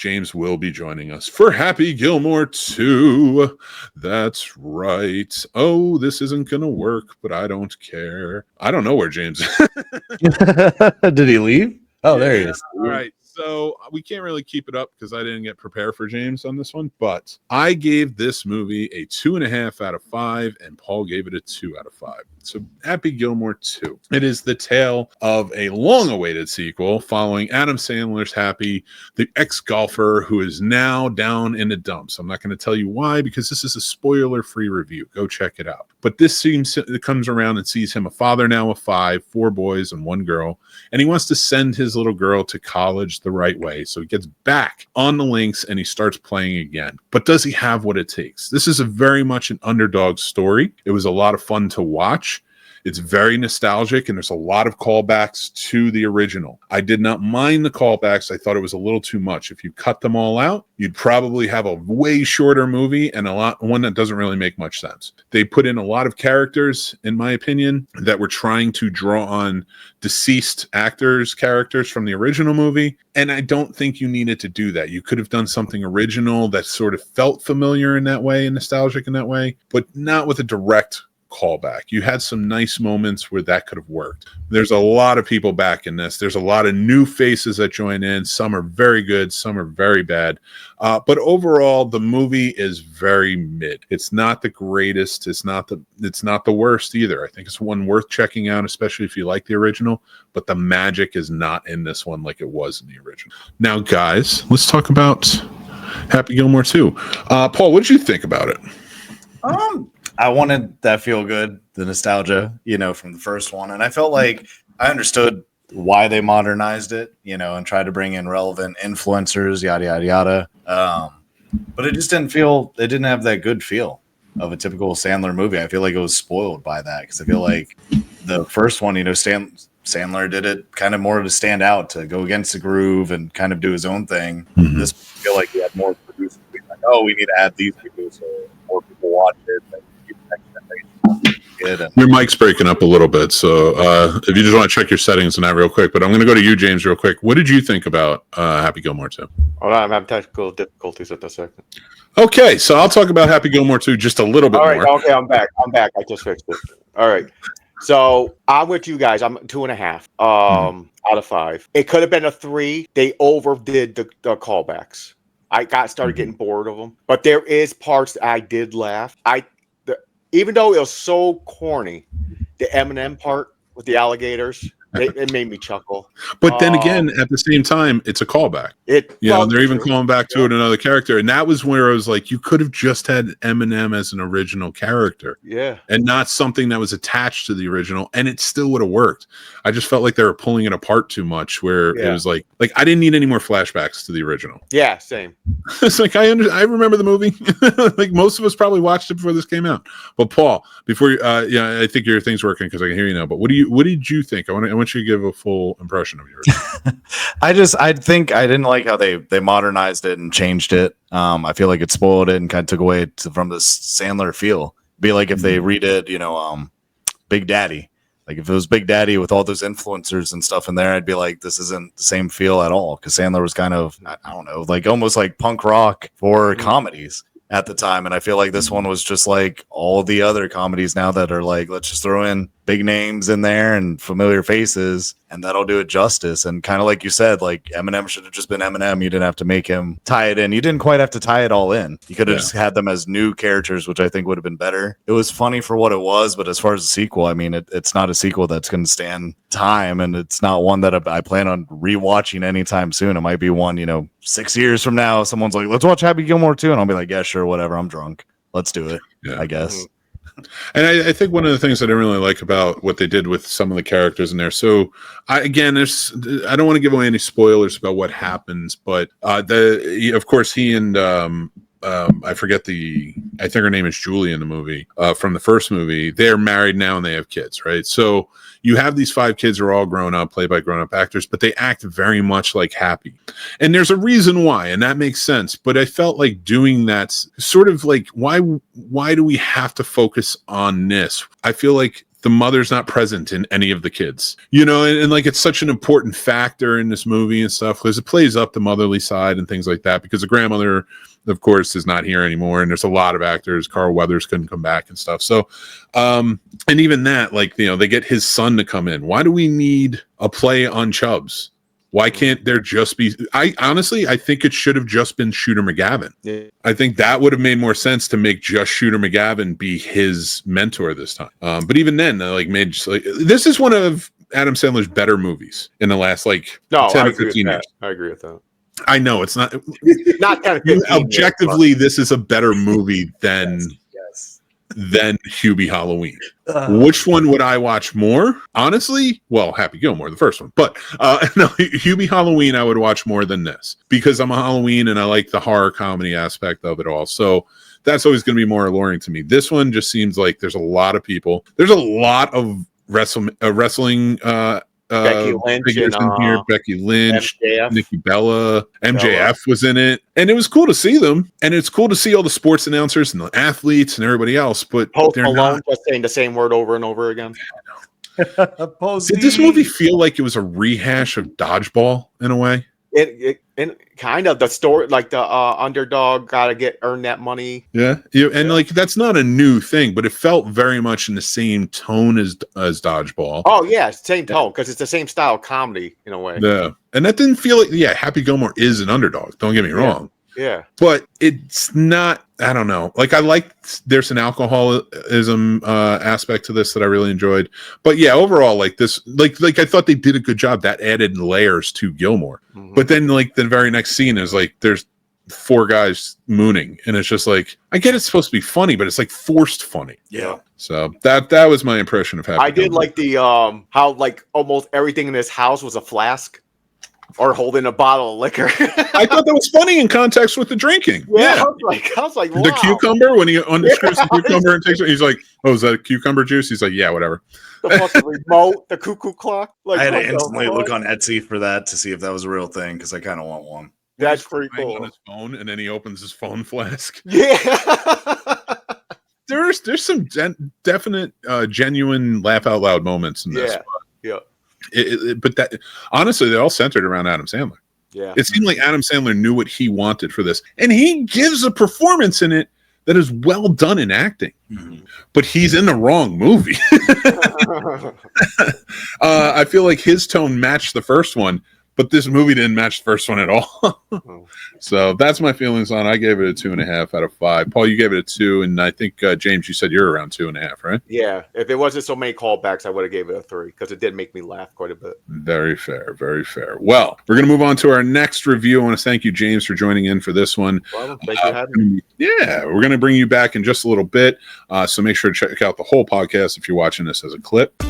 James will be joining us for Happy Gilmore 2. That's right. Oh, this isn't going to work, but I don't care. I don't know where James is. Did he leave? Oh, there he is. All right. So we can't really keep it up because I didn't get prepared for James on this one, but I gave this movie a 2.5 out of 5, and Paul gave it a 2 out of 5. So Happy Gilmore 2. It is the tale of a long-awaited sequel following Adam Sandler's Happy, the ex-golfer who is now down in the dumps. I'm not going to tell you why because this is a spoiler-free review. Go check it out. But this it comes around and sees him a father now of 5, 4 boys and 1 girl, and he wants to send his little girl to college the right way. So he gets back on the links and he starts playing again. But does he have what it takes? This is a very much an underdog story. It was a lot of fun to watch. It's very nostalgic, and there's a lot of callbacks to the original. I did not mind the callbacks. I thought it was a little too much. If you cut them all out, you'd probably have a way shorter movie and one that doesn't really make much sense. They put in a lot of characters, in my opinion, that were trying to draw on deceased actors' characters from the original movie, and I don't think you needed to do that. You could have done something original that sort of felt familiar in that way and nostalgic in that way, but not with a direct callback. You had some nice moments where that could have worked. There's a lot of people back in this. There's a lot of new faces that join in. Some are very good, some are very bad. But overall, the movie is very mid. It's not the greatest. It's not the worst either. I think it's one worth checking out, especially if you like the original. But the magic is not in this one like it was in the original. Now, guys, let's talk about Happy Gilmore 2. Paul, what did you think about it? I wanted that feel good, the nostalgia, from the first one. And I felt like I understood why they modernized it, and tried to bring in relevant influencers, yada, yada, yada. But it just it didn't have that good feel of a typical Sandler movie. I feel like it was spoiled by that because I feel like the first one, Sandler did it kind of more to stand out, to go against the groove and kind of do his own thing. Mm-hmm. This, I feel like he had more producers being like, oh, we need to add these people so more people watch it. Your mic's breaking up a little bit, so if you just want to check your settings on that real quick. But I'm going to go to you, James, real quick. What did you think about Happy Gilmore 2? Hold on, I'm having technical difficulties at this second. Okay, so I'll talk about Happy Gilmore 2 just a little bit more. All right, okay, I'm back. I just fixed it. All right, so I'm with you guys. I'm 2.5 out of 5. It could have been a 3. They overdid the callbacks. I started getting bored of them, but there is parts that I did laugh. Even though it was so corny, the Eminem part with the alligators, it made me chuckle. But then again, at the same time, it's a callback. They're even calling back to it another character. And that was where I was like, you could have just had Eminem as an original character. Yeah. And not something that was attached to the original. And it still would have worked. I just felt like they were pulling it apart too much, where it was like I didn't need any more flashbacks to the original. Yeah, same. It's like I remember the movie. Like most of us probably watched it before this came out. But Paul, before I think your thing's working because I can hear you now. But what did you think? I want you to give a full impression of yours. I think I didn't like how they modernized it and changed it. I feel like it spoiled it and kind of took away from the Sandler feel. It'd be like if they redid, Big Daddy. Like if it was Big Daddy with all those influencers and stuff in there, I'd be like, this isn't the same feel at all. Because Sandler was kind of, I don't know, like almost like punk rock for comedies at the time. And I feel like this one was just like all the other comedies now that are like, let's just throw in big names in there and familiar faces, and that'll do it justice. And kind of like you said, like Eminem should have just been Eminem. You didn't have to make him tie it in. You didn't quite have to tie it all in. You could have just had them as new characters, which I think would have been better. It was funny for what it was, but as far as the sequel, I mean, it's not a sequel that's going to stand time, and it's not one that I plan on rewatching anytime soon. It might be one, 6 years from now, someone's like, let's watch Happy Gilmore 2, and I'll be like, yeah, sure, whatever. I'm drunk. Let's do it, I guess. And I think one of the things I didn't really like about what they did with some of the characters in there. So I don't want to give away any spoilers about what happens, but of course he and I think her name is Julie in the movie from the first movie. They're married now and they have kids, right? So you have these 5 kids who are all grown up, played by grown-up actors, but they act very much like Happy. And there's a reason why, and that makes sense. But I felt like doing that sort of like, why do we have to focus on this? I feel like the mother's not present in any of the kids, you know, and like it's such an important factor in this movie and stuff because it plays up the motherly side and things like that because the grandmother, of course, is not here anymore. And there's a lot of actors. Carl Weathers couldn't come back and stuff. So, and even that, like, you know, they get his son to come in. Why do we need a play on Chubbs? Why can't there just be? I honestly think it should have just been Shooter McGavin. Yeah. I think that would have made more sense to make just Shooter McGavin be his mentor this time. But even then, this is one of Adam Sandler's better movies in the last 10 or 15 years. I agree with that. I know it's not 10 or 15 objectively. years, this is a better movie than Hubie Halloween. Which one would I watch more? Honestly, well, Happy Gilmore, the first one. But no, Hubie Halloween I would watch more than this because I'm a Halloween and I like the horror comedy aspect of it all. So that's always going to be more alluring to me. This one just seems like there's a lot of people. There's a lot of wrestling Becky Lynch figures in here. Becky Lynch, MJF. Nikki Bella, MJF was in it, and it was cool to see them. And it's cool to see all the sports announcers and the athletes and everybody else. But Post they're Malone not just saying the same word over and over again. Did this movie feel like it was a rehash of Dodgeball in a way? It kind of the story, like the underdog got to earn that money. Yeah, like that's not a new thing, but it felt very much in the same tone as Dodgeball. Oh yeah, same tone because it's the same style of comedy in a way. Yeah, and that didn't feel like Happy Gilmore is an underdog. Don't get me wrong. Yeah, but it's not. I don't know. Like there's an alcoholism aspect to this that I really enjoyed. But yeah, overall, like this, like I thought they did a good job. That added layers to Gilmore. Mm-hmm. But then, like the very next scene is like there's 4 guys mooning, and it's just like I get it's supposed to be funny, but it's like forced funny. Yeah. So that was my impression of Happy Gilmore. did like the how like almost everything in this house was a flask. Or holding a bottle of liquor. I thought that was funny in context with the drinking. Yeah. I was like, wow. The cucumber, when he unscrews the cucumber and takes it, he's like, "Oh, is that cucumber juice?" He's like, "Yeah, whatever." The fucking remote, the cuckoo clock. Like, I had to instantly look on Etsy for that to see if that was a real thing because I kind of want one. That's pretty cool. On his phone, and then he opens his phone flask. Yeah. There's some definite, genuine laugh out loud moments in this. Yeah. But that honestly, they all centered around Adam Sandler. Yeah, it seemed like Adam Sandler knew what he wanted for this, and he gives a performance in it that is well done in acting. Mm-hmm. But he's in the wrong movie. I feel like his tone matched the first one, but this movie didn't match the first one at all. So that's my feelings on it. I gave it a 2.5 out of 5. Paul, you gave it a 2, and I think James, you said you're around 2.5, right? Yeah. If it wasn't so many callbacks, I would have gave it a 3 because it did make me laugh quite a bit. Very fair, very fair. Well, we're going to move on to our next review. I want to thank you, James, for joining in for this one. Well, thank you for having me. Yeah, we're going to bring you back in just a little bit. So make sure to check out the whole podcast if you're watching this as a clip.